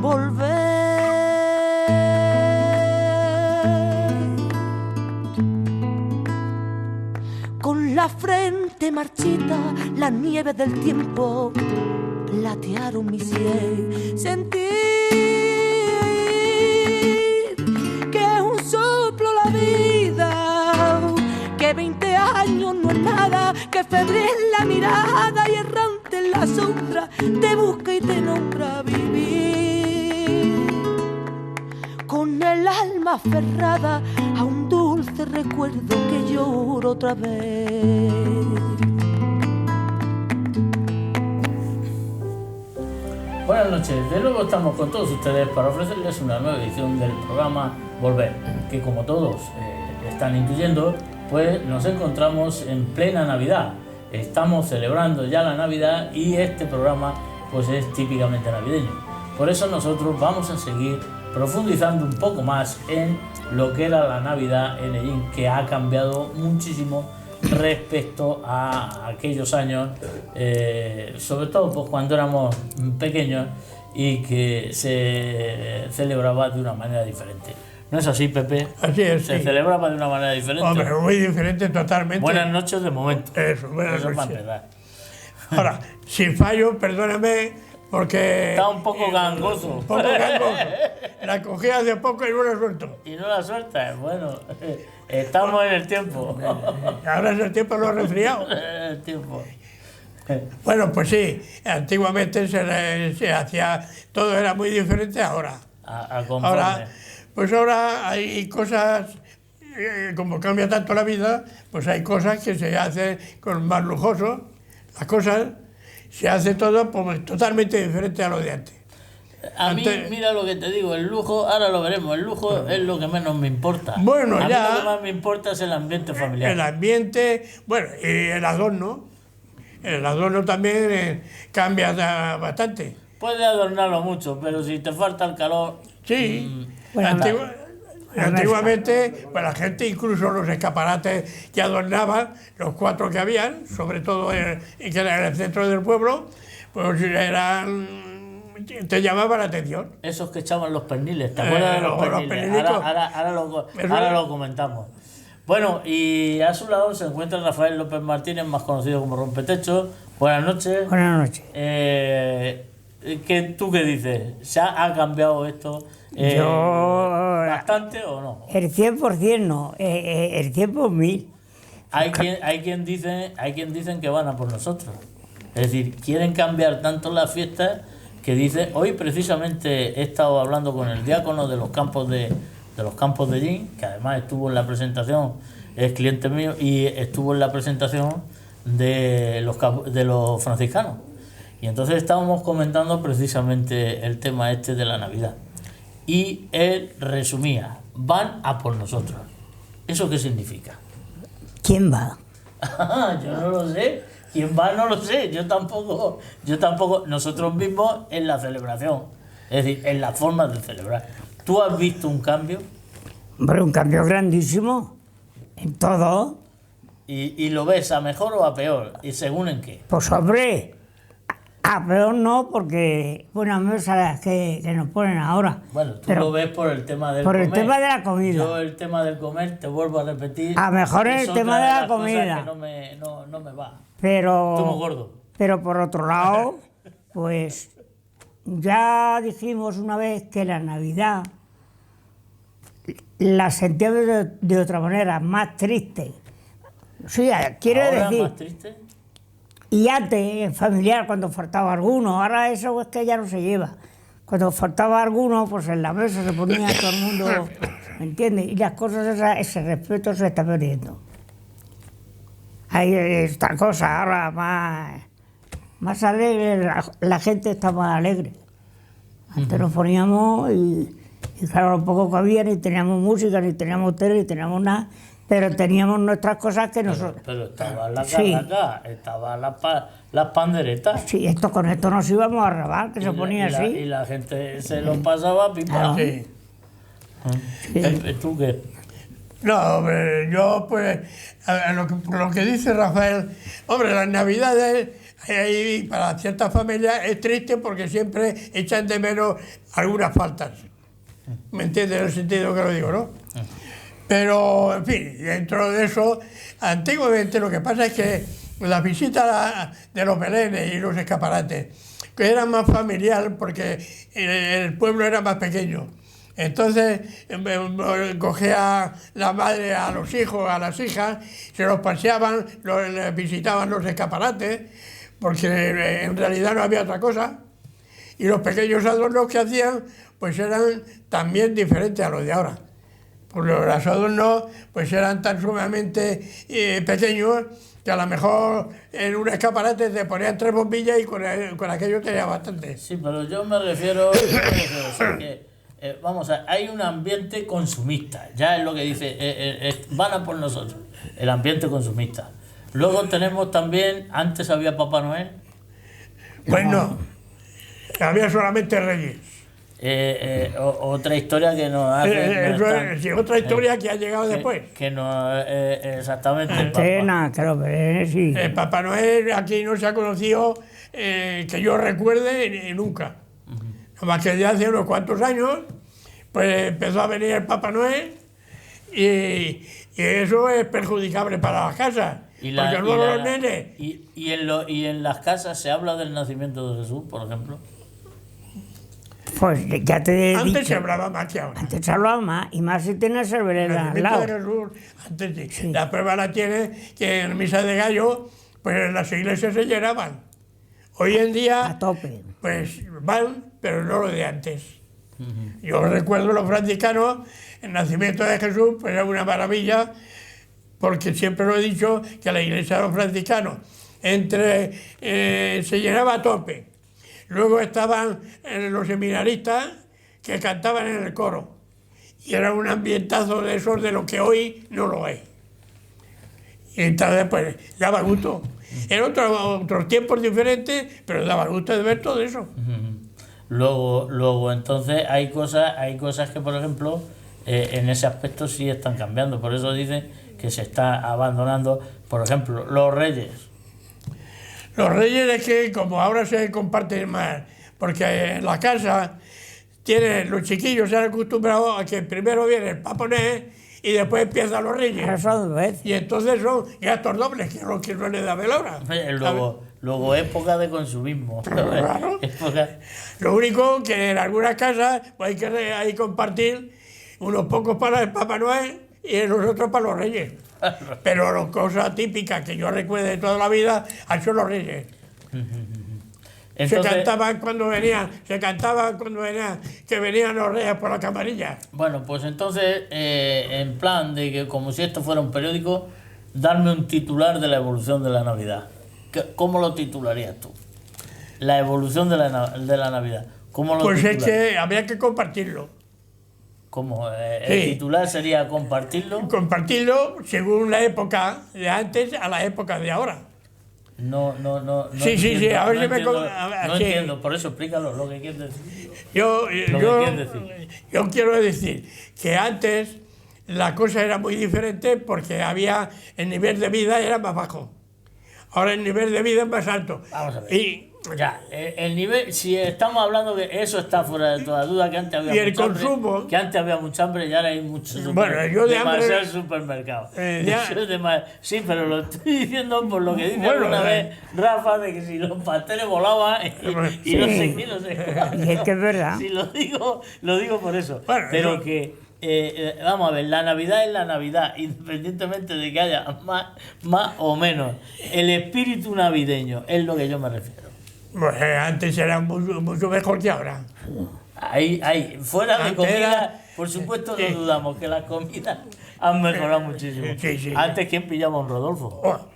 volver. Con la frente marchita, la nieve del tiempo platearon mi sien. Sentir que es un soplo la vida, que 20 años no es nada, que febril la mirada y errante en la sombra te busca y te nombra vivir. Con el alma aferrada a un dulce recuerdo que lloro otra vez. Buenas noches, de nuevo estamos con todos ustedes para ofrecerles una nueva edición del programa Volver, que como todos están intuyendo, pues nos encontramos en plena Navidad. Estamos celebrando ya la Navidad y este programa pues es típicamente navideño. Por eso nosotros vamos a seguir profundizando un poco más en lo que era la Navidad en Ellín, que ha cambiado muchísimo respecto a aquellos años, sobre todo pues, cuando éramos pequeños y que se celebraba de una manera diferente. ¿No es así, Pepe? Así es, Se sí. celebraba de una manera diferente. Hombre, muy diferente totalmente. Buenas noches de momento. Eso, buenas Eso para noches. empezar. Ahora, sin fallo, perdóname, porque... Está un poco gangoso. Un poco gangoso. La cogí hace poco y no la suelto. Y no la sueltas. Bueno, estamos en el tiempo. Ahora es el tiempo de los resfriados. El tiempo. Bueno, pues sí, antiguamente se hacía... Todo era muy diferente ahora. A conforme. Ahora hay cosas... como cambia tanto la vida, pues hay cosas que se hacen con más lujoso. Las cosas se hace todo pues, totalmente diferente a lo de antes. A mí, mira lo que te digo, el lujo, ahora lo veremos, el lujo es lo que menos me importa. Bueno, a ya... mí lo que más me importa es el ambiente familiar. El ambiente, bueno, y el adorno. El adorno también cambia bastante. Puedes adornarlo mucho, pero si te falta el calor... Sí, Bueno, antiguamente, pues la gente, incluso los escaparates que adornaban, los 4 que habían, sobre todo que era en el centro del pueblo, pues te llamaban la atención. Esos que echaban los perniles, ¿te acuerdas de los perniles? Ahora lo comentamos. Bueno, y a su lado se encuentra Rafael López Martínez, más conocido como Rompetecho. Buenas noches. Buenas noches. ¿Tú qué dices? ¿Se ha cambiado esto bastante o no? El 100% no, el 100%. Hay quien dicen que van a por nosotros. Es decir, quieren cambiar tanto las fiestas que dice, hoy precisamente he estado hablando con el diácono de los campos de Ellín, que además estuvo en la presentación, es cliente mío, y estuvo en la presentación de los franciscanos. Y entonces estábamos comentando precisamente el tema este de la Navidad. Y él resumía, van a por nosotros. ¿Eso qué significa? ¿Quién va? Yo no lo sé. ¿Quién va? No lo sé. Yo tampoco. Nosotros mismos en la celebración. Es decir, en la forma de celebrar. ¿Tú has visto un cambio? Hombre, un cambio grandísimo. En todo. ¿Y lo ves a mejor o a peor? ¿Y según en qué? Pues hombre, a peor no, porque buenas mesas que nos ponen ahora. Bueno, tú pero lo ves por el tema del por comer. el tema de la comida. Yo el tema del comer, te vuelvo a repetir. A mejor es el tema otra de la las cosas comida. que no me va. Pero, Como gordo. pero por otro lado, pues ya dijimos una vez que la Navidad la sentíamos de otra manera, más triste. Sí, quiero ¿Ahora decir, más triste? y antes, en familiar, cuando faltaba alguno, ahora eso es que ya no se lleva. Cuando faltaba alguno, pues en la mesa se ponía todo el mundo, ¿me entiendes? Y las cosas, ese respeto se está perdiendo. Hay esta cosa ahora más alegre, la gente está más alegre. Antes nos poníamos y claro, lo poco que había, ni teníamos música, ni teníamos tele, ni teníamos nada, pero teníamos nuestras cosas que nosotros... Pero estaban las Sí. carracas, estaban las panderetas. Sí, con esto nos íbamos a robar, que se ponía así. Y la gente se lo pasaba pipa. Sí. ¿Tú qué? No, hombre, yo pues, lo que dice Rafael, hombre, las Navidades Ahí, para ciertas familias es triste porque siempre echan de menos algunas faltas. ¿Me entiendes? En el sentido que lo digo, ¿no? Pero, en fin, dentro de eso, antiguamente lo que pasa es que las visitas de los belenes y los escaparates que eran más familiar porque el pueblo era más pequeño. Entonces cogía la madre a los hijos, a las hijas, se los paseaban, les visitaban los escaparates, porque en realidad no había otra cosa. Y los pequeños adornos que hacían, pues eran también diferentes a los de ahora. Porque los adornos pues eran tan sumamente pequeños que a lo mejor en un escaparate te ponían 3 bombillas y con aquello tenía bastante. Sí, pero yo me refiero o sea, que, vamos a hay un ambiente consumista, ya es lo que dice, van a por nosotros, el ambiente consumista. Luego tenemos también, antes había Papá Noel. Pues no, había solamente Reyes. Otra historia que nos hace... sí, otra historia que ha llegado después. Que no exactamente... Antena, claro, pero sí. El Papá Noel aquí no se ha conocido, que yo recuerde, nunca. Nada más que ya hace unos cuantos años, pues empezó a venir el Papá Noel y eso es perjudicable para las casas. Porque luego los nenes... ¿Y en las casas se habla del nacimiento de Jesús, por ejemplo? Pues ya te he Antes dicho, se hablaba más que ahora. antes se hablaba más, y más si tienes el Belén al El lado. de Jesús, antes sí. Sí. La prueba la tiene que en misa de gallo, pues en las iglesias se llenaban. Hoy en día, A tope. pues van, pero no lo de antes. Yo recuerdo los franciscanos, el nacimiento de Jesús, pues era una maravilla, porque siempre lo he dicho, que la iglesia de los franciscanos se llenaba a tope. Luego estaban los seminaristas que cantaban en el coro. Y era un ambientazo de esos de lo que hoy no lo es. Y entonces, pues, daba gusto. Eran otros tiempos diferentes, pero daba gusto de ver todo eso. Luego entonces, hay cosas que, por ejemplo, en ese aspecto sí están cambiando. Por eso dicen que se está abandonando, por ejemplo, los reyes. Los reyes es que como ahora se comparten más, porque en la casa los chiquillos se han acostumbrado a que primero viene el Papá Noel y después empiezan los reyes. Y entonces son gastos dobles, que es lo que no le da velora. Luego época de consumismo. Claro. Lo único que en algunas casas pues hay que compartir unos pocos para el Papá Noel y los otros para los reyes. Pero las cosas típicas que yo recuerdo de toda la vida han sido los reyes. Entonces, se cantaban cuando venían, que venían los reyes por la camarilla. Bueno, pues entonces, en plan de que como si esto fuera un periódico, darme un titular de la evolución de la Navidad. ¿Cómo lo titularías tú? La evolución de la Navidad. ¿Cómo lo titularías? Pues es que habría que compartirlo. ¿Cómo? ¿El titular sería compartirlo? Compartirlo según la época de antes a la época de ahora. No. Sí, entiendo, sí, a ver si no entiendo, por eso explícalo lo que quieres decir. Yo quiero decir que antes la cosa era muy diferente porque el nivel de vida era más bajo. Ahora el nivel de vida es más alto. Vamos a ver. Ya, el nivel, si estamos hablando que eso está fuera de toda duda, que antes había mucha hambre, que antes había mucha hambre y ahora hay mucho supermercado. Sí, pero lo estoy diciendo por lo que dice alguna vez Rafa, de que si los pasteles volaban y no sé qué, no sé. Y es que es verdad. Sí, lo digo por eso. Bueno, pero que vamos a ver, la Navidad es la Navidad, independientemente de que haya más o menos. El espíritu navideño es lo que yo me refiero. Pues antes era mucho mejor que ahora. Fuera de comida, por supuesto no dudamos que las comidas han mejorado muchísimo. Sí. Antes, ¿quién pillaba a un Rodolfo?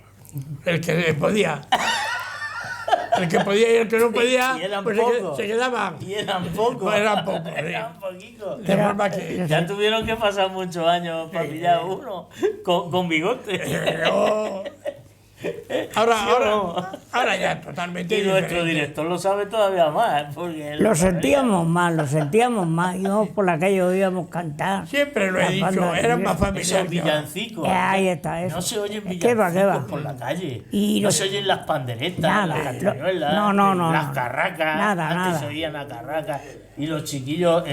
El que podía. El que podía y el que no podía, pues se quedaba. Y eran pocos. Eran poquitos. De forma que... Ya tuvieron que pasar muchos años para pillar uno con bigote. Ahora ya totalmente Y nuestro diferente. director lo sabe todavía más. Porque él Lo lo sentíamos más. Íbamos por la calle, oíamos cantar. Siempre lo he Las dicho, bandas eran más sabía. familiares. Esos villancicos. Ahí está, eso. No se oyen ¿Qué va, villancicos qué va? por la calle. Y no los- se oyen las panderetas, Nada, las castañuelas, no, las no. carracas. Nada, Antes nada. se oían las carracas. Y los chiquillos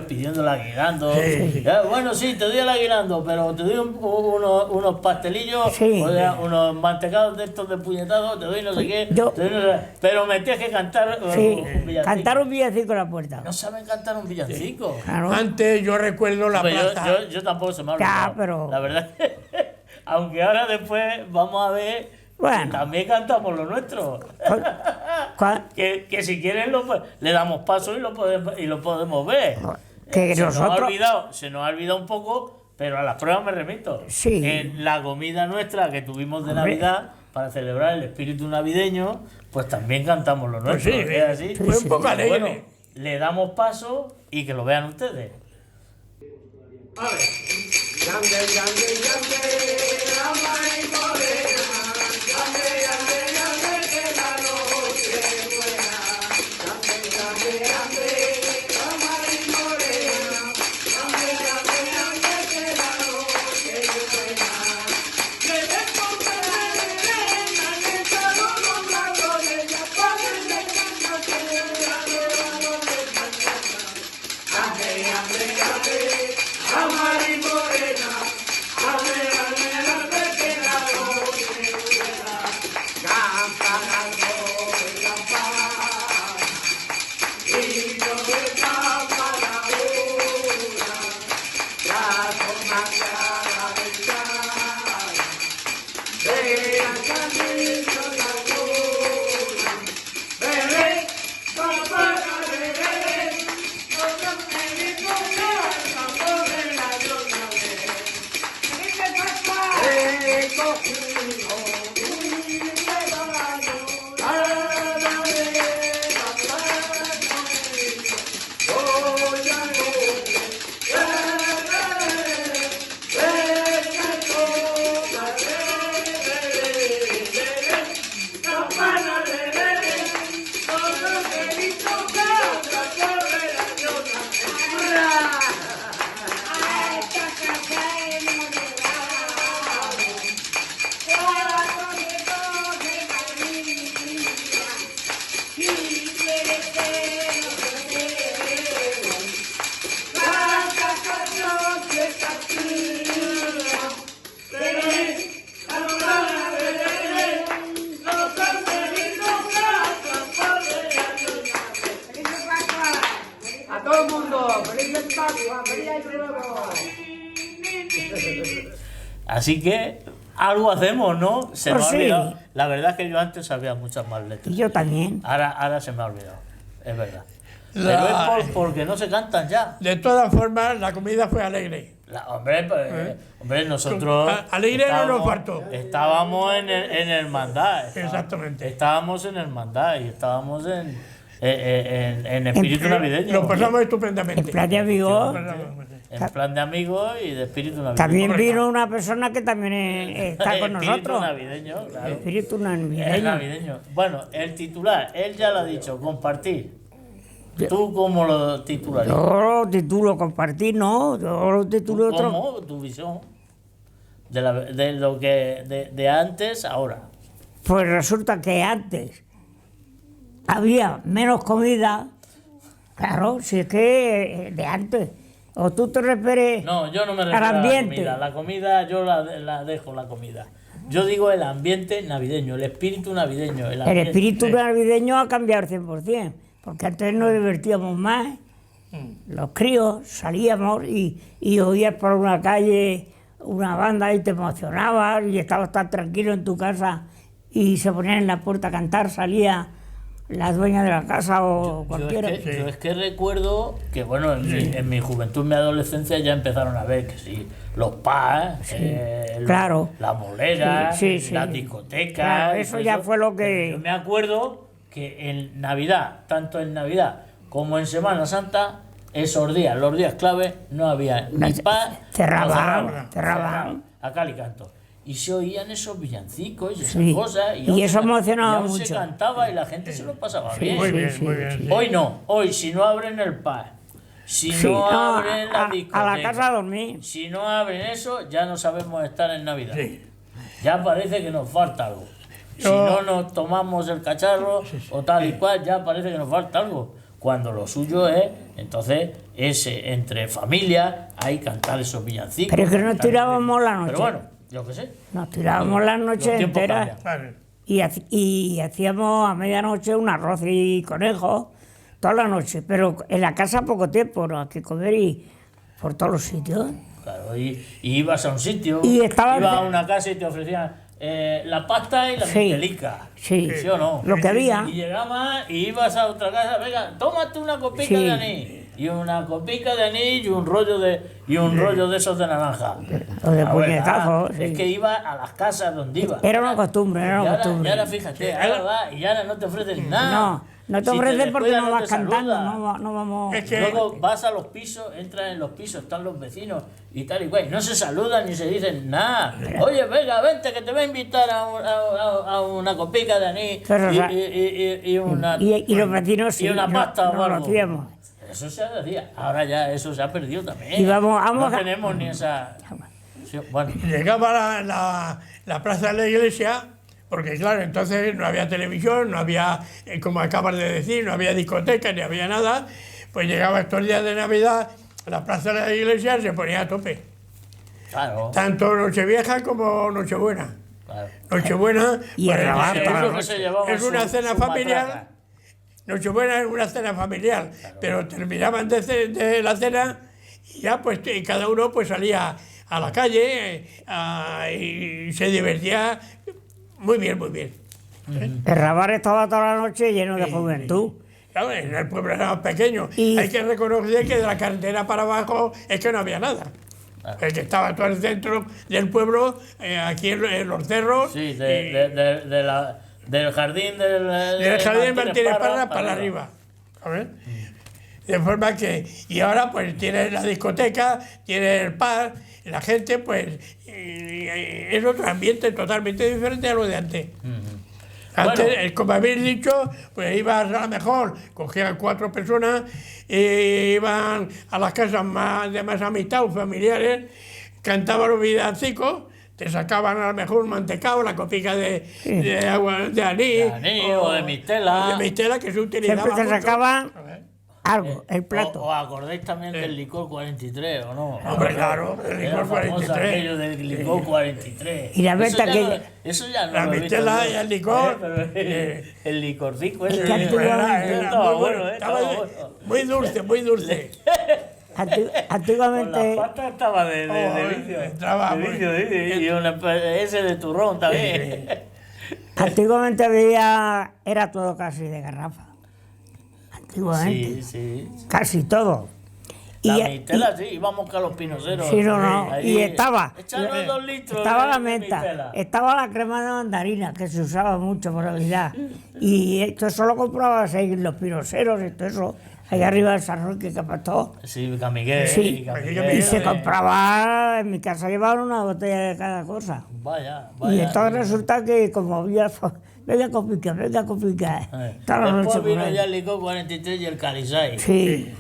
pidiendo el aguinaldo. Sí. Ya, bueno, sí, te doy el aguinaldo, pero te doy unos pastelillos, Sí. o sea, unos mantecados de estos de puñetados, te doy no sé qué, Yo- te doy no sé- pero me tienes que cantar Sí, un villancico. cantar un villancico en la puerta. No saben cantar un villancico. Claro. Antes yo recuerdo la Hombre, plaza. yo tampoco se me ha Ya, olvidado. pero- La verdad que, aunque ahora después vamos a ver Bueno. que también cantamos lo nuestro. ¿Cuál? Que si quieren le damos paso y lo podemos ver. Que se nos nosotros- ha olvidado un poco, pero a las pruebas me remito. Sí. En la comida nuestra que tuvimos de Hombre. Navidad, para celebrar el espíritu navideño, pues también cantamos lo nuestro. sí, ¿es así? fue un poco alegre. Bueno, le damos paso y que lo vean ustedes. A todo el mundo, feliz Pascua, feliz Año Nuevo. Así que algo hacemos, ¿no? Se Pues me ha sí. olvidado. La verdad es que yo antes sabía muchas más letras. Y yo también. Ahora se me ha olvidado. Es verdad. La- Pero es porque no se cantan ya. De todas formas, la comida fue alegre. Hombre, hombre, nosotros. Alegre no nos faltó. Estábamos en hermandad. Exactamente. Estábamos en hermandad y estábamos en espíritu navideño. Lo pasamos En estupendamente. plan de amigos. En plan de amigos y de espíritu navideño. También vino una persona que también está con Espíritu nosotros. navideño, claro. Espíritu Es navideño. navideño. Bueno, el titular, él ya lo ha dicho, compartir. ¿Tú cómo lo titularías? Yo lo titulo compartir, no. Yo lo titulo otro. ¿Cómo? Tu visión de lo que de antes a ahora. Pues resulta que antes había menos comida. Claro, si es que de antes. O tú te refieres No, yo no me al refiero a la ambiente. comida. La comida yo la dejo, la comida. Yo digo el ambiente navideño, el espíritu navideño. El El ambiente. espíritu navideño ha cambiado al 100%, porque antes nos divertíamos más. Los críos salíamos y oías por una calle una banda y te emocionabas y estabas tan tranquilo en tu casa y se ponían en la puerta a cantar, salía la dueña de la casa o cualquiera. Yo es que recuerdo que, bueno, en mi juventud, en mi adolescencia ya empezaron a ver que sí, los pubs, claro. la molera, Sí, sí, las sí. discotecas. Claro, eso ya fue lo que- Yo me acuerdo que en Navidad, tanto en Navidad como en Semana Santa, esos días, los días clave, no había ni pub. Cerraban, no cerraban. A cal y canto. y se oían esos villancicos y esas Sí. cosas. Y eso emocionaba aún se mucho. cantaba y la gente se lo pasaba Sí, bien. Muy bien, sí, muy bien. sí. sí. Hoy no, hoy si no abren el pub, si Sí, no no, abren la discoteca, a la casa a dormir. si no abren eso, ya no sabemos estar en Navidad. Sí. Ya parece que nos falta algo. Si Yo- no nos tomamos el cacharro o tal y cual, ya parece que nos falta algo. Cuando lo suyo es, entonces, entre familia, hay cantar esos villancicos. Pero es que nos cantar- tirábamos la noche. Pero bueno, yo qué sé. Nos tirábamos las Los noches tiempos enteras cambian. Vale. y hacíamos a medianoche un arroz y conejos toda la noche. Pero en la casa poco tiempo, ¿no? Hay que comer y por todos los sitios. Claro, y ibas a un sitio, Y estaba- ibas a una casa y te ofrecían la pasta y la Sí. mistelica. Sí. ¿Sí o no? Lo que había. Y llegabas y ibas a otra casa, venga, tómate una copica Sí. de anís. Y una copica de anís y un rollo de esos de naranja. O de Ah, puñetazos, Es sí. que iba a las casas donde iba. Era una costumbre, era Y una ahora, costumbre. y ahora fíjate, ahora va y ahora no te ofrecen nada. No te Si ofrecen porque descuidas, no vas te cantando, saludan. no vamos... Es que- Luego vas a los pisos, entras en los pisos, están los vecinos y tal y cual. No se saludan ni se dicen nada. Oye, venga, vente que te voy a invitar a una copica de anís Pero, o sea, y una, y los vecinos sí, y una no- pasta o no lo algo. hacíamos. Eso se hacía. Ahora ya eso se ha perdido también. Y vamos no a- tenemos ni esa... Sí, bueno, Llegaba la plaza de la iglesia, porque claro, entonces no había televisión, no había, como acabas de decir, no había discoteca, ni había nada, pues llegaba estos días de Navidad, la plaza de la iglesia se ponía a tope, claro. tanto Nochevieja como Nochebuena. claro. Toda Y el rabal es, toda la Eso se llevaba es una su- cena su familiar. matraca. Nochebuena es una cena familiar, pero terminaban de la cena y ya pues y cada uno pues salía a la calle y se divertía muy bien, muy bien. El Rabar estaba toda la noche lleno de juventud. Claro, en el pueblo era más pequeño. Y- Hay que reconocer que de la carretera para abajo es que no había nada. El que estaba todo el centro del pueblo, aquí en los cerros, Sí, y del jardín del jardín Martínez Parra para arriba. ¿Sabes? De forma que, y ahora pues tiene la discoteca, tiene el pub, y la gente pues es otro ambiente totalmente diferente a lo de antes. Antes, Bueno. como habéis dicho, pues ibas a lo mejor, cogían 4 personas, iban a las casas de más amistad o familiares, cantaban los villancicos, te sacaban a lo mejor un mantecado, la copica de agua de anís, De anís o de mistela. o de mistela, que se utilizaba Siempre te mucho. sacaban algo, el plato. ¿Os acordáis también del licor 43 o no? Hombre, claro, el Era licor famoso 43. aquello del licor 43. Y la Eso venta ya que- no- Eso ya no La lo he visto mistela yo. y el licor. Pero el licorcico ese. que antiguamente- estaba muy bueno, estaba estaba bueno. muy dulce, muy dulce. Con la Antiguamente, pasta estaba de Oh, vicio. entraba De muy- vicio, y ese de turrón también. antiguamente era todo casi de garrafa. Antiguamente, Sí, sí. casi todo. La mistela, sí, íbamos a los pinoceros. Sí, no, ahí, y estaba. Échanos 2 litros. Estaba de la menta, mistela. estaba la crema de mandarina, que se usaba mucho por Navidad. Y esto solo comprabas ahí en los piroseros y todo eso, ahí arriba del San que pasó. Sí, Camiguel. Sí, Camiguel, y se compraba, en mi casa llevaban una botella de cada cosa. Vaya, Y vaya. entonces resulta que como había, venga copica, toda la noche Después por vino ahí. ya el licor 43 y el Calisay. Sí,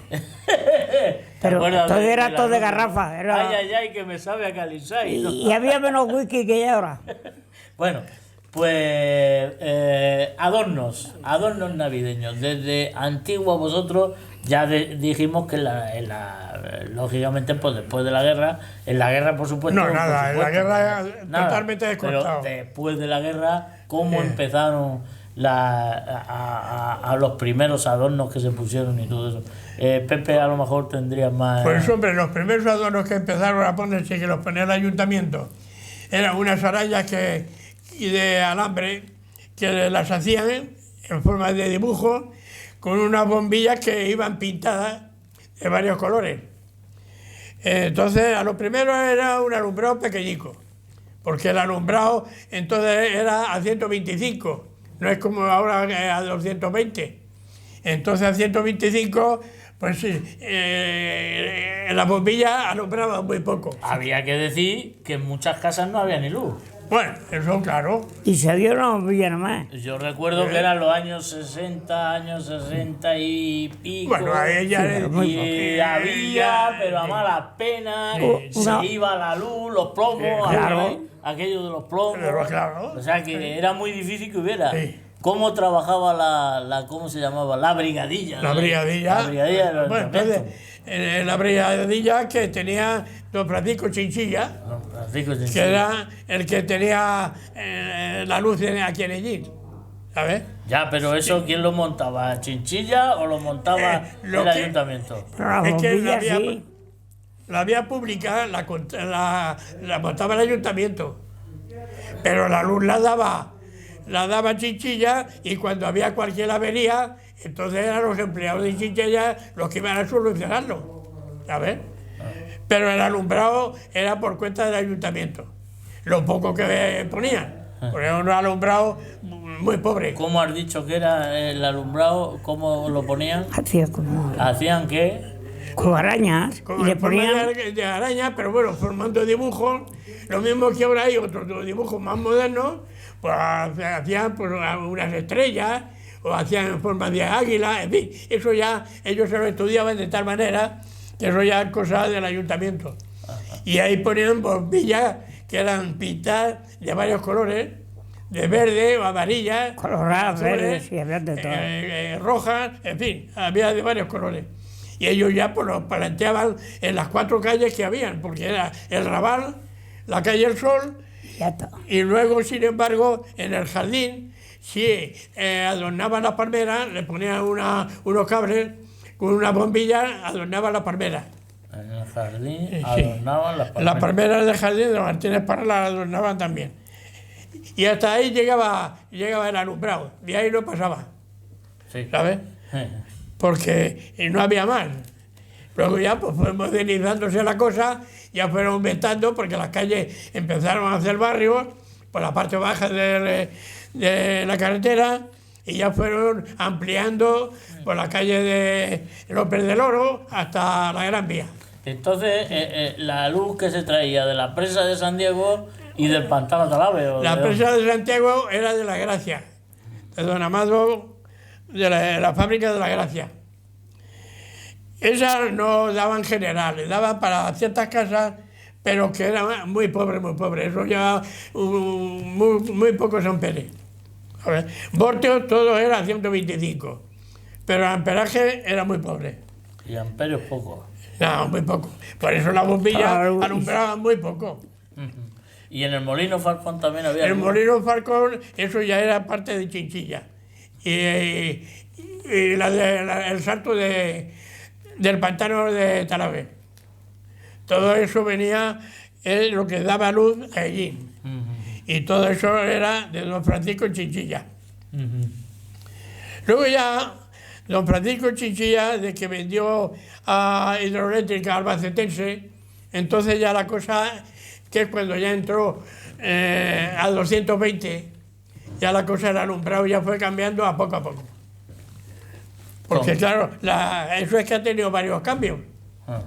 ¿Te pero acuerdas todo de era la todo de noche? garrafa, era- Ay, ay, ay, que me sabe a Calisay. ¿no? y había menos whisky que ahora. Bueno, pues adornos navideños. Desde antiguo vosotros ya dijimos que lógicamente pues después de la guerra, en la guerra por supuesto... No, por nada, en la supuesto, guerra nada, totalmente descontado. Pero después de la guerra, ¿cómo empezaron a los primeros adornos que se pusieron y todo eso? Pepe a lo mejor tendría más... Pues hombre, los primeros adornos que empezaron a ponerse, que los ponía el ayuntamiento, eran unas arañas de alambre que las hacían en forma de dibujo con unas bombillas que iban pintadas de varios colores. Entonces, a lo primero era un alumbrado pequeñico, porque el alumbrado entonces era a 125, no es como ahora a 220. Entonces a 125, pues las bombillas alumbraban muy poco. Había que decir que en muchas casas no había ni luz. Bueno, eso claro. Y se dio una bombilla nomás. Yo recuerdo que eran los años 60 y pico. Bueno, a ella y había, pero a malas penas, se iba la luz, los plomos, claro. aquello de los plomos. Pero claro. O sea que era muy difícil que hubiera. Sí. ¿Cómo trabajaba ¿cómo se llamaba? La brigadilla. La ¿no? brigadilla. La brigadilla del Bueno, ayuntamiento. entonces, la brigadilla que tenía don Francisco Chinchilla, Don Francisco que Chinchilla. era el que tenía la luz aquí en Ellín, ¿sabes? Ya, pero eso, ¿quién lo montaba? ¿Chinchilla o lo montaba lo el que- ayuntamiento? Pero las Es que bombillas sí. la vía pública la montaba el ayuntamiento, pero la luz la daba Chinchilla, y cuando había cualquier avería, entonces eran los empleados de Chinchilla los que iban a solucionarlo, ¿sabes? Pero el alumbrado era por cuenta del ayuntamiento, lo poco que ponían, porque era un alumbrado muy pobre. ¿Cómo has dicho que era el alumbrado? ¿Cómo lo ponían? Hacía como ¿Hacían qué? arañas Con y le en forma ponían de araña, pero bueno, formando dibujos, lo mismo que ahora hay otros dibujos más modernos, pues hacían pues, unas estrellas, o hacían en forma de águila, en fin, eso ya ellos se lo estudiaban de tal manera que eso ya es cosa del ayuntamiento. Y ahí ponían bombillas que eran pintadas de varios colores, de verde o amarillas, coloradas, azules, verdes, y había de todo. rojas, en fin, había de varios colores. Y ellos ya pues los planteaban en las 4 calles que habían, porque era el Raval, la calle El Sol, Ya está. y luego, sin embargo, en el jardín, sí, adornaban las palmeras, le ponían unos cables con una bombilla, adornaban las palmeras. En el jardín Sí. adornaban las palmeras. Las palmeras del jardín de los Martínez Parra las adornaban también. Y hasta ahí llegaba el alumbrado, de ahí no pasaba, Sí. ¿sabes? Porque no había más. Luego ya pues fue modernizándose la cosa, ya fueron aumentando, porque las calles empezaron a hacer barrios por la parte baja de la carretera, y ya fueron ampliando por la calle de López del Oro hasta la Gran Vía. Entonces, la luz que se traía de la presa de San Diego y del pantano Talave. ¿O La de presa de Santiago era de La Gracia, de don Amado, de la fábrica de La Gracia. Esas no daban generales, daban para ciertas casas, pero que eran muy pobres, muy pobres. Eso ya muy pocos amperes. Voltios todo era 125, pero el amperaje era muy pobre. Y amperios pocos. No, muy poco. Por eso las bombillas Claro. alumbraban muy poco. Y en el molino Falcón también había. El luz. molino Falcón, eso ya era parte de Chinchilla. Y el salto del pantano de Talavera. Todo eso venía, es lo que daba luz allí. Y todo eso era de don Francisco Chinchilla. Luego ya, don Francisco Chinchilla, de que vendió a Hidroeléctrica Albacetense, entonces ya la cosa, que es cuando ya entró a 220, ya la cosa del alumbrado ya fue cambiando a poco. Porque ¿Cómo? claro, eso es que ha tenido varios cambios. Ah.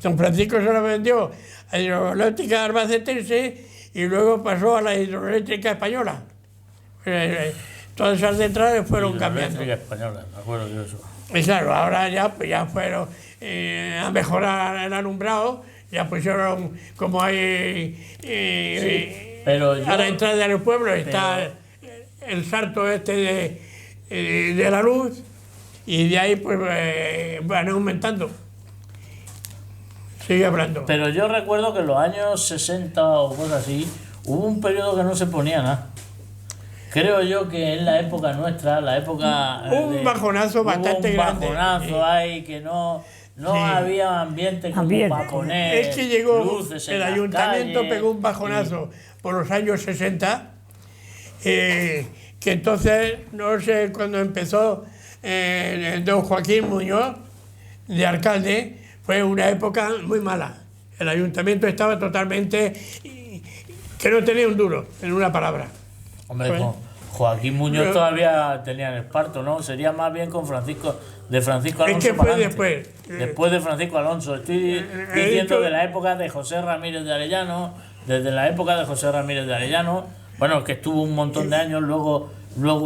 Don Francisco se lo vendió a Hidroeléctrica Albacetense y luego pasó a la Hidroeléctrica Española. Todas esas centrales fueron cambiando. Hidroeléctrica española, me acuerdo de eso. Y claro, ahora ya fueron a mejorar el alumbrado, ya pusieron como hay pero a la entrada del pueblo está el salto este de la luz, y de ahí pues van aumentando. Sigue hablando. Pero yo recuerdo que en los años 60 o cosas así, hubo un periodo que no se ponía nada. Creo yo que en la época nuestra, la época... Un bajonazo bastante grande. Un bajonazo ahí que no Sí. había ambiente como Ambiente. para poner Es que llegó, luces en el las ayuntamiento calles, pegó un bajonazo por los años 60, que entonces, no sé, cuando empezó don Joaquín Muñoz, de alcalde, fue una época muy mala. El ayuntamiento estaba totalmente, que no tenía un duro, en una palabra. Hombre, Pues, con Joaquín Muñoz pero- todavía tenía el esparto, ¿no? Sería más bien con Francisco Es Alonso. que fue para adelante. después. Después de Francisco Alonso. Estoy he diciendo dicho- de la época de José Ramírez de Arellano, desde la época de José Ramírez de Arellano, bueno, que estuvo un montón de años, luego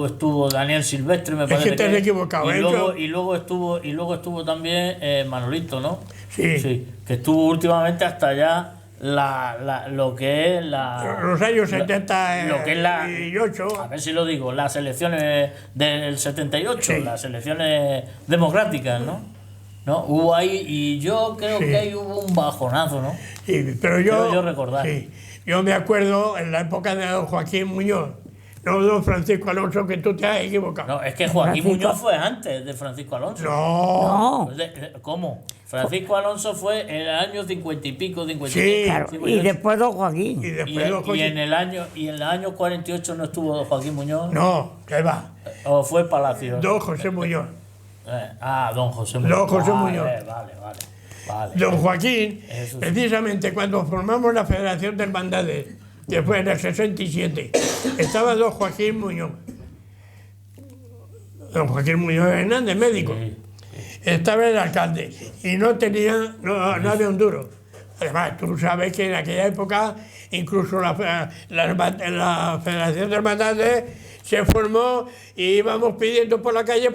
estuvo Daniel Silvestre, me parece que te has equivocado, y luego estuvo también Manolito, ¿no? Sí. Que estuvo últimamente hasta ya lo que es los años 78. A ver si lo digo, las elecciones del 78, sí. Las elecciones democráticas, ¿no? Hubo ahí, y yo creo que ahí hubo un bajonazo, ¿no? Sí, pero yo recordar. Sí, yo me acuerdo en la época de don Joaquín Muñoz, no don Francisco Alonso, que tú te has equivocado. No, es que Joaquín Muñoz fue antes de Francisco Alonso. No. ¿Cómo? Francisco Alonso fue en el año 50 y pico, 56. Sí, claro. Y después don Joaquín. Y en el año 48 no estuvo don Joaquín Muñoz. No, que va. ¿O fue Palacio? Don José Muñoz. Don José Muñoz. Don José Muñoz. Vale. Don Joaquín, precisamente cuando formamos la Federación de Hermandades, después en el 67, estaba don Joaquín Muñoz. Don Joaquín Muñoz Hernández, médico. Sí. Estaba el alcalde y no había un duro. Además, tú sabes que en aquella época incluso la Federación de Hermandades se formó y íbamos pidiendo por la calle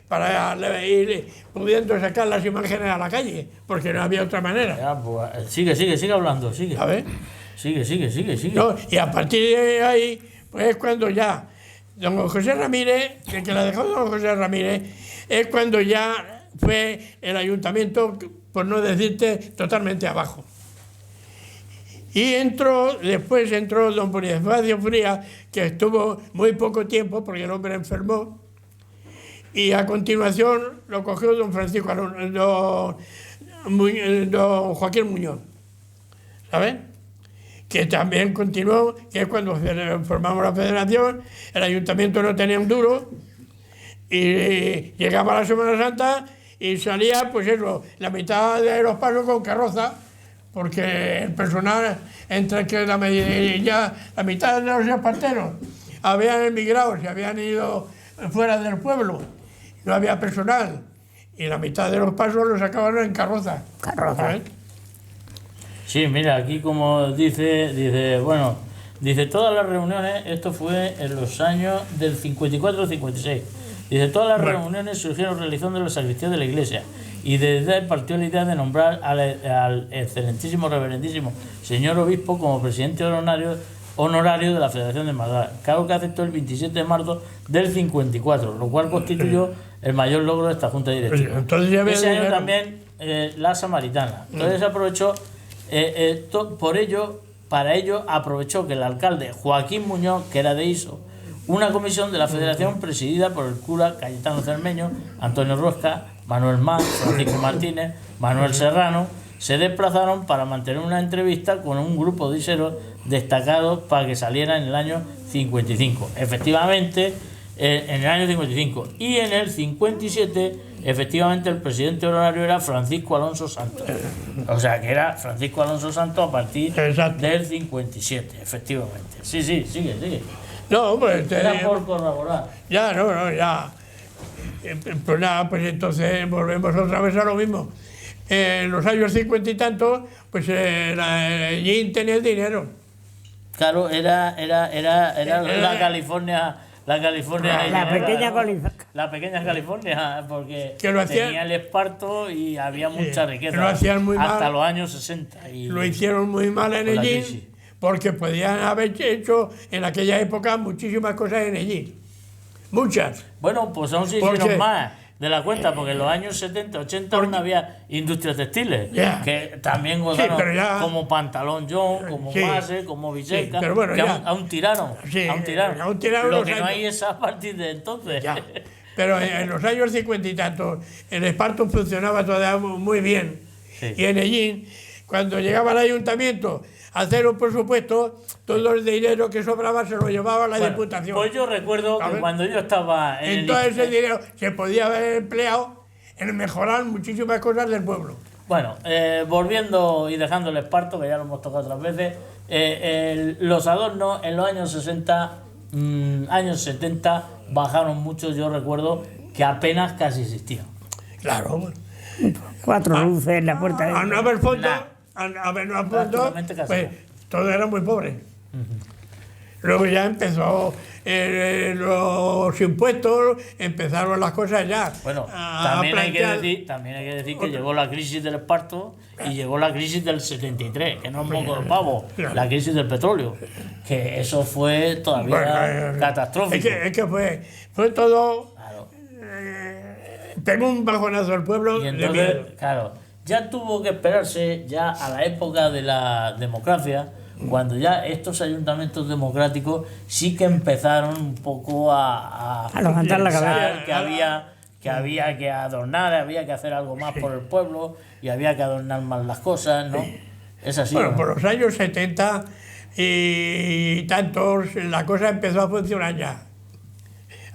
para ir pudiendo sacar las imágenes a la calle, porque no había otra manera. Ya, pues, sigue hablando, sigue. A ver. Sigue. No, y a partir de ahí, pues es cuando ya don José Ramírez, el que la dejó don José Ramírez, es cuando ya fue el ayuntamiento, por no decirte, totalmente abajo. Y después entró don Bonifacio Frías, que estuvo muy poco tiempo porque el hombre enfermó, y a continuación lo cogió don Francisco Alonso, don Joaquín Muñoz, ¿sabes? Que también continuó, que es cuando formamos la federación, el ayuntamiento no tenía un duro, y llegaba la Semana Santa y salía, pues eso, la mitad de los pasos con carroza, porque el personal, entre que la mitad de los esparteros habían emigrado, se habían ido fuera del pueblo, no había personal, y la mitad de los pasos los sacaban en carroza. Carroza. Sí, mira, aquí como dice, todas las reuniones, esto fue en los años del 54-56, dice, todas las reuniones surgieron realizando la sacristía de la iglesia, y desde ahí partió la idea de nombrar al excelentísimo, reverendísimo señor obispo como presidente honorario de la Federación de Hermandades, cargo que aceptó el 27 de marzo del 54, lo cual constituyó el mayor logro de esta junta directiva. Ese año también la Samaritana. Entonces aprovechó, para ello aprovechó que el alcalde Joaquín Muñoz, que era de Iso, una comisión de la Federación presidida por el cura Cayetano Cermeño, Antonio Ruesca, Manuel Mann, Francisco Martínez, Manuel Serrano, se desplazaron para mantener una entrevista con un grupo de iseros destacados para que saliera en el año 55. Efectivamente, en el año 55. Y en el 57, efectivamente, el presidente honorario era Francisco Alonso Santos. O sea, que era Francisco Alonso Santos a partir del 57, efectivamente. Sí, sigue. No, pues... Era por corroborar. Ya. Pues nada, pues entonces volvemos otra vez a lo mismo. En los años 50 y tantos, pues allí tenía el dinero. Claro, era la California. La pequeña California, porque tenía el esparto y había mucha riqueza. Lo hacían muy hasta mal. Los años 60. Lo hicieron muy mal en Ellín, porque podían haber hecho en aquella época muchísimas cosas en Ellín. Muchas. Bueno, pues aún se hicieron más de la cuenta, porque en los años 70, 80 aún había industrias textiles, que también gozaron, como Pantalón John, como Mase, como Viseca, que aún tiraron. Lo que no hay es a partir de entonces. Ya. Pero en los años 50 y tantos, el esparto funcionaba todavía muy bien. Sí. Y en Ellín, cuando llegaba al ayuntamiento a hacer un presupuesto, todo el dinero que sobraba se lo llevaba a la Diputación. Pues yo recuerdo que cuando yo estaba en entonces ese dinero se podía haber empleado en mejorar muchísimas cosas del pueblo. Bueno, volviendo y dejando el esparto, que ya lo hemos tocado otras veces, los adornos en los años 60, años 70 bajaron mucho. Yo recuerdo que apenas casi existían. Claro. 4 luces en la puerta. A no haber fondo, pues todos eran muy pobres. Luego ya empezó los impuestos, empezaron las cosas ya. Bueno, a también hay plantear. que decir que llegó la crisis del esparto y llegó la crisis del 73, que no es moco de pavo, la crisis del petróleo, que eso fue todavía catastrófico. Es que fue todo. Claro. Pegó un bajonazo al pueblo Y de miedo. entonces, claro, ya tuvo que esperarse ya a la época de la democracia, cuando ya estos ayuntamientos democráticos sí que empezaron un poco a levantar la pensar cabeza. que había que adornar, había que hacer algo más por el pueblo y había que adornar más las cosas, ¿no? Es así. Bueno, ¿no? por los años 70 y tantos, la cosa empezó a funcionar ya.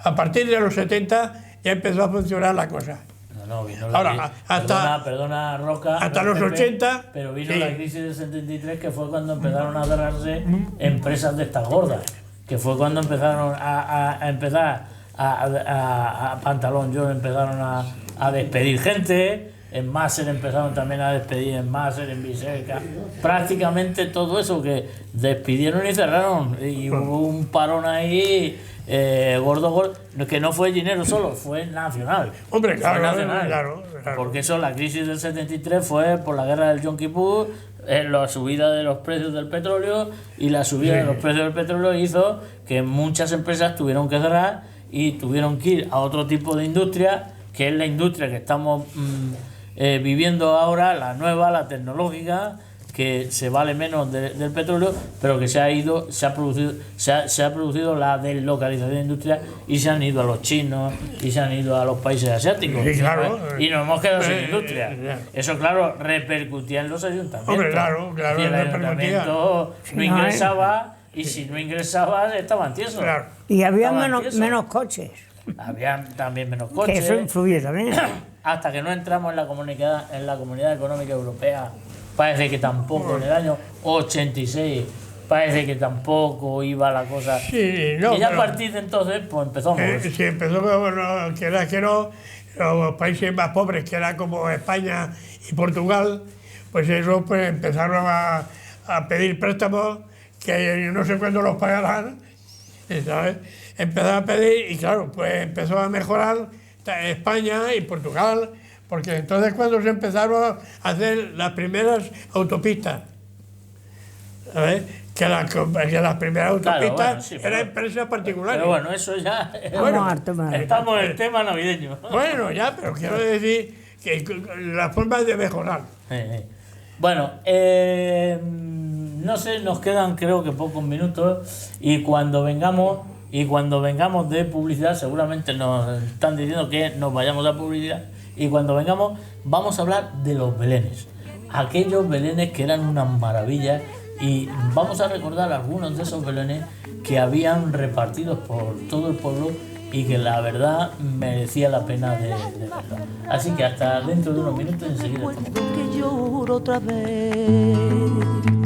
A partir de los 70 ya empezó a funcionar la cosa. No, vino Ahora, la hasta- perdona, Roca. hasta los Pepe, 80, Pero vino sí. la crisis del 73, que fue cuando empezaron a cerrarse empresas de estas gordas. Que fue cuando empezaron a Pantalón John empezaron a despedir gente. En Maser empezaron también a despedir, en Maser, en Viseca. Prácticamente todo eso que despidieron y cerraron. Y hubo un parón ahí. Gordo, que no fue dinero solo, fue nacional. Hombre, Fue claro, nacional. claro. Porque eso, la crisis del 73 fue por la guerra del Yom Kippur, la subida de los precios del petróleo, y la subida de los precios del petróleo hizo que muchas empresas tuvieron que cerrar y tuvieron que ir a otro tipo de industria, que es la industria que estamos viviendo ahora, la nueva, la tecnológica, que se vale menos del petróleo, pero que se ha producido la deslocalización de industria y se han ido a los chinos y se han ido a los países asiáticos. Sí, claro. Y nos hemos quedado sin industria. Claro. Eso, claro, repercutía en los ayuntamientos. Hombre, claro, Y el repercutía. ayuntamiento no ingresaba, y si no ingresaba estaban tiesos. Claro. Y había Estaban tiesos. menos coches, Había también menos que coches. eso influye también. Hasta que no entramos en la Comunidad Económica Europea, parece que tampoco, en el año 86, parece que tampoco iba la cosa. Sí, no, y ya a pero- partir de entonces, pues empezamos. Sí, empezó con que no, los países más pobres, que eran como España y Portugal, pues eso pues empezaron a pedir préstamos que no sé cuándo los pagarán, ¿sabes? Empezaron a pedir y claro, pues empezó a mejorar España y Portugal, porque entonces cuando se empezaron a hacer las primeras autopistas, ¿sabes? Que las primeras autopistas bueno, sí, eran empresas particulares. Pero bueno, eso ya. Vamos al tema. Estamos en el tema navideño. Bueno, ya, pero quiero decir que las formas de mejorar. Bueno, no sé, nos quedan creo que pocos minutos y cuando vengamos de publicidad, seguramente nos están diciendo que nos vayamos a publicidad, y cuando vengamos vamos a hablar de los belenes, aquellos belenes que eran unas maravillas, y vamos a recordar algunos de esos belenes que habían repartidos por todo el pueblo y que la verdad merecía la pena de verlo. Así que hasta dentro de unos minutos enseguida estamos. Que lloro otra vez.